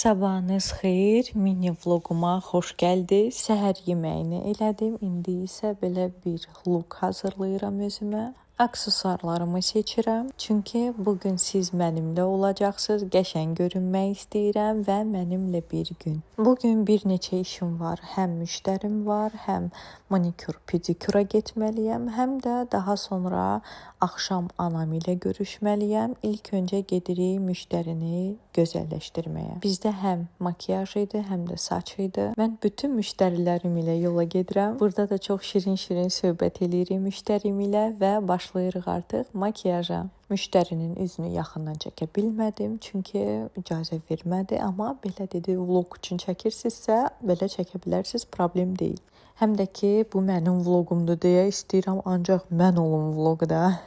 Sabahınız xeyir, mini vloguma xoş gəldiniz. Səhər yeməyini elədim. İndi isə belə bir look hazırlayıram özümə. Aksesuarlarımı seçirəm. Çünki bugün siz mənimlə olacaqsınız. Qəşəng görünmək istəyirəm və mənimlə bir gün. Bugün bir neçə işim var. Həm müştərim var, həm manikür, pediküra getməliyəm, həm də daha sonra axşam anam ilə görüşməliyəm. İlk öncə gedirik müştərini gözəlləşdirməyə. Bizdə həm makiyaj idi, həm də saç idi. Mən bütün müştərilərim ilə yola gedirəm. Burada da çox şirin-şirin söhbət eləyirik müştərim ilə və başlayırıq artıq makiyaja. Müştərinin üzünü yaxından çəkə bilmədim, çünki icazə vermədi, amma belə dedi, vlog üçün çəkirsinizsə, belə çəkə bilərsiniz, problem deyil. Həm də ki, bu mənim vloqumdur deyə istəyirəm, ancaq mən olum vloqda.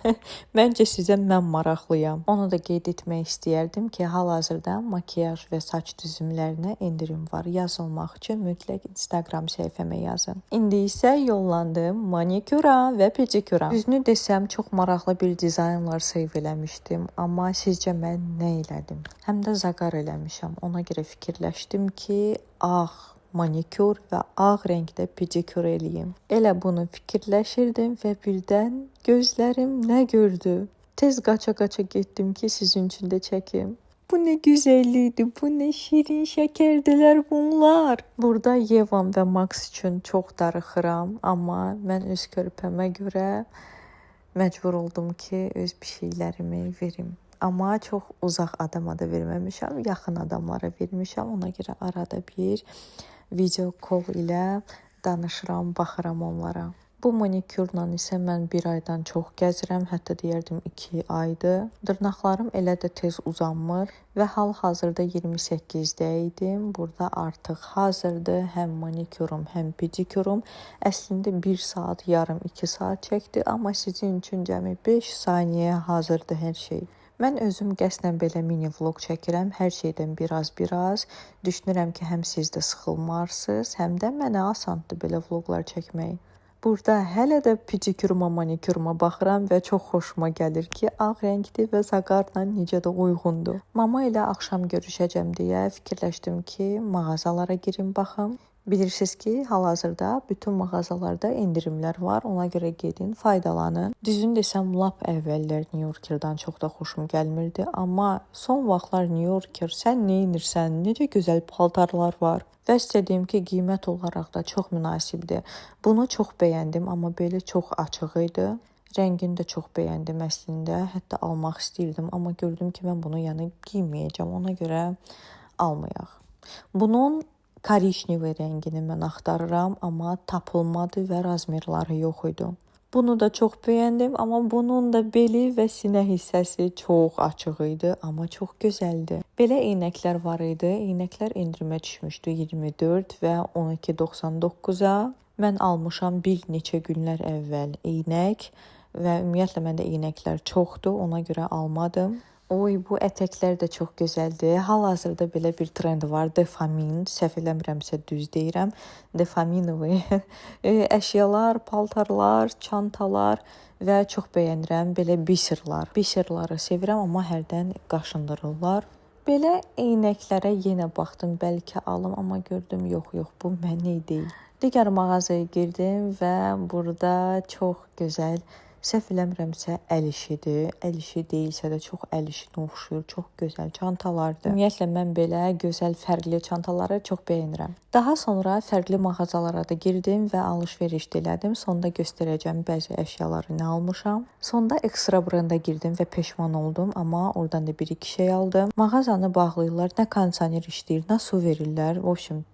Məncə sizə mən maraqlıyam. Onu da qeyd etmək istəyərdim ki, hal-hazırda makiyaj və saç düzümlərinə endirim var. Yazılmaq üçün mütləq Instagram səhifəmə yazın. İndi isə yollandım maniküra və pediküra. Düzünü desəm, çox maraqlı bir dizaynlar seyv eləmişdim, amma sizcə mən nə elədim? Həm də zaqar eləmişəm. Ona görə fikirləşdim ki, manikür və ağ rəngdə pedikür eləyim. Elə bunu fikirləşirdim və birdən gözlərim nə gördü? Tez qaça-qaça getdim ki, sizin üçün də çəkim. Bu nə gözəllikdir, bu nə şirin şəkərdilər bunlar. Burada Yevan və Max üçün çox darıxıram, amma mən öz körpəmə görə məcbur oldum ki, öz pişiklərimi verim. Amma çox uzaq adama da verməmişəm, yaxın adamlara vermişəm. Ona görə arada bir video call ilə danışıram, baxıram onlara. Bu manikürlə isə mən bir aydan çox gəzirəm, hətta deyərdim 2 aydır. Dırnaqlarım elə də tez uzanmır və hal-hazırda 28-də idim. Burada artıq hazırdır, həm manikürüm, həm pedikürüm. Əslində 1 saat, yarım 2 saat çəkdi, amma sizin üçün cəmi 5 saniyəyə hazırdır hər şey. Mən özüm qəsdən belə mini vlog çəkirəm, hər şeydən biraz. Düşünürəm ki, həm siz də sıxılmarsınız, həm də mənə asandır belə vloglar çəkmək. Burada hələ də pediküruma, maniküruma baxıram və çox xoşuma gəlir ki, ağ rəngdir və zaqarla necə də uyğundur. Mama ilə axşam görüşəcəm deyə fikirləşdim ki, mağazalara girim baxım. Bilirsiniz ki, hal-hazırda bütün mağazalarda endirimlər var. Ona görə gedin, faydalanın. Düzünü desəm, lap əvvəllər New Yorker'dan çox da xoşum gəlmirdi. Amma son vaxtlar New Yorker, sən nə edirsən? Necə gözəl paltarlar var. Və istədiyim ki, qiymət olaraq da çox münasibdir. Bunu çox bəyəndim, amma belə çox açıq idi. Rəngini də çox bəyəndim əslində. Hətta almaq istəyirdim, amma gördüm ki, mən bunu giyməyəcəm. Ona görə almayaq. Bunun korичневый rəngini mən axtarıram, amma tapılmadı və razmerləri yox idi. Bunu da çox bəyəndim, amma bunun da beli və sinə hissəsi çox açıq idi, amma çox gözəldir. Belə eynəklər var idi. Eynəklər endirimə düşmüşdü 24 və 12.99-a. Mən almışam bir neçə günlər əvvəl eynək və ümumiyyətlə məndə eynəklər çoxdur, ona görə almadım. Oy, bu ətəklər də çox gözəldir. Hal-hazırda belə bir trend var. Defamin, səhv eləmirəmsə düz deyirəm. Defaminov əşyalar, paltarlar, çantalar və çox bəyənirəm belə biserlar. Biserları sevirəm, amma hərdən qaşındırırlar. Belə eynəklərə yenə baxdım, bəlkə alım, amma gördüm yox, bu mənlik deyil. Digər mağazaya girdim və burada çox gözəl, səhv eləmirəmsə əl işidir. Əl işi deyilsə də çox əl işinə oxşuyur. Çox gözəl çantalardır. Ümumiyyətlə mən belə gözəl fərqli çantaları çox bəyənirəm. Daha sonra fərqli mağazalara da girdim və alış-veriş elədim. Sonda göstərəcəm bəzi əşyaları nə almışam. Sonda Extra brenda girdim və peşman oldum, amma oradan da 1-2 şey aldım. Mağazanı bağlayırlar, nə kondisioner işləyir, nə su verirlər.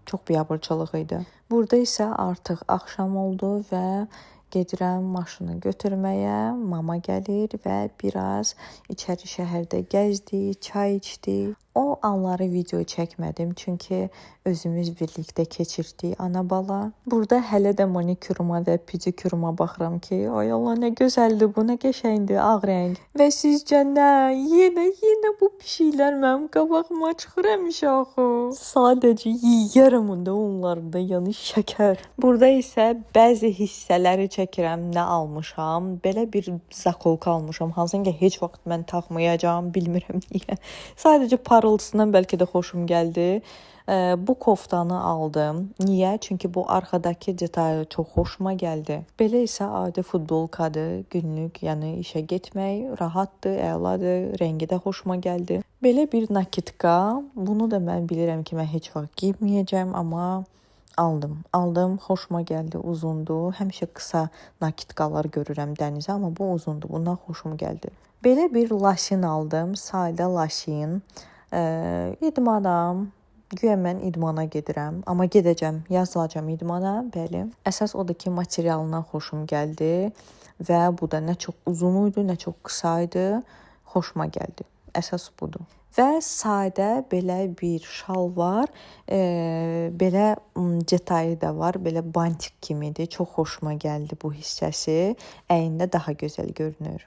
Çox biabırçılıq idi. Burada isə artıq axşam oldu və gedirəm maşını götürməyə, mama gəlir və biraz içəri şəhərdə gəzdik, çay içdik. O anları video çəkmədim, çünki özümüz birlikdə keçirdik ana-bala. Burada hələ də maniküruma və pediküruma baxıram ki, ay Allah, nə gözəldir bu, nə qəşəngdir, ağ rəng. Və sizcə nə? Yenə bu pişiklər mənim qabağıma çıxır həmişə axı. Sadəcə yeyərəm onda onları da, yəni şəkər. Burada isə bəzi hissələri çəkirəm, nə almışam. Belə bir zakolka almışam, hansını ki heç vaxt mən taxmayacağam, bilmirəm niyə. Sadəcə parıltısından bəlkə də xoşum gəldi. Bu koftanı aldım. Niyə? Çünki bu arxadakı detayı çox xoşuma gəldi. Belə isə adi futbolkadır, günlük, yəni işə getmək rahatdır, əladır, rəngi də xoşuma gəldi. Belə bir nakitka. Bunu da mən bilirəm ki, mən heç vaxt giyməyəcəm, amma aldım, xoşuma gəldi, uzundur. Həmişə qısa nakitkalar görürəm dənizə, amma bu uzundur. Bundan xoşum gəldi. Belə bir laşin aldım, sadə laşin. İdmanam. Güya mən idmana gedirəm, amma gedəcəm, yazılacam idmana, bəli. Əsas odur ki, materialından xoşum gəldi və bu da nə çox uzun idi, nə çox qısa idi. Xoşuma gəldi. Əsas budur. Və sadə belə bir şal var. Belə detayı da var, belə bantik kimidir. Çox xoşuma gəldi bu hissəsi. Əynində daha gözəl görünür.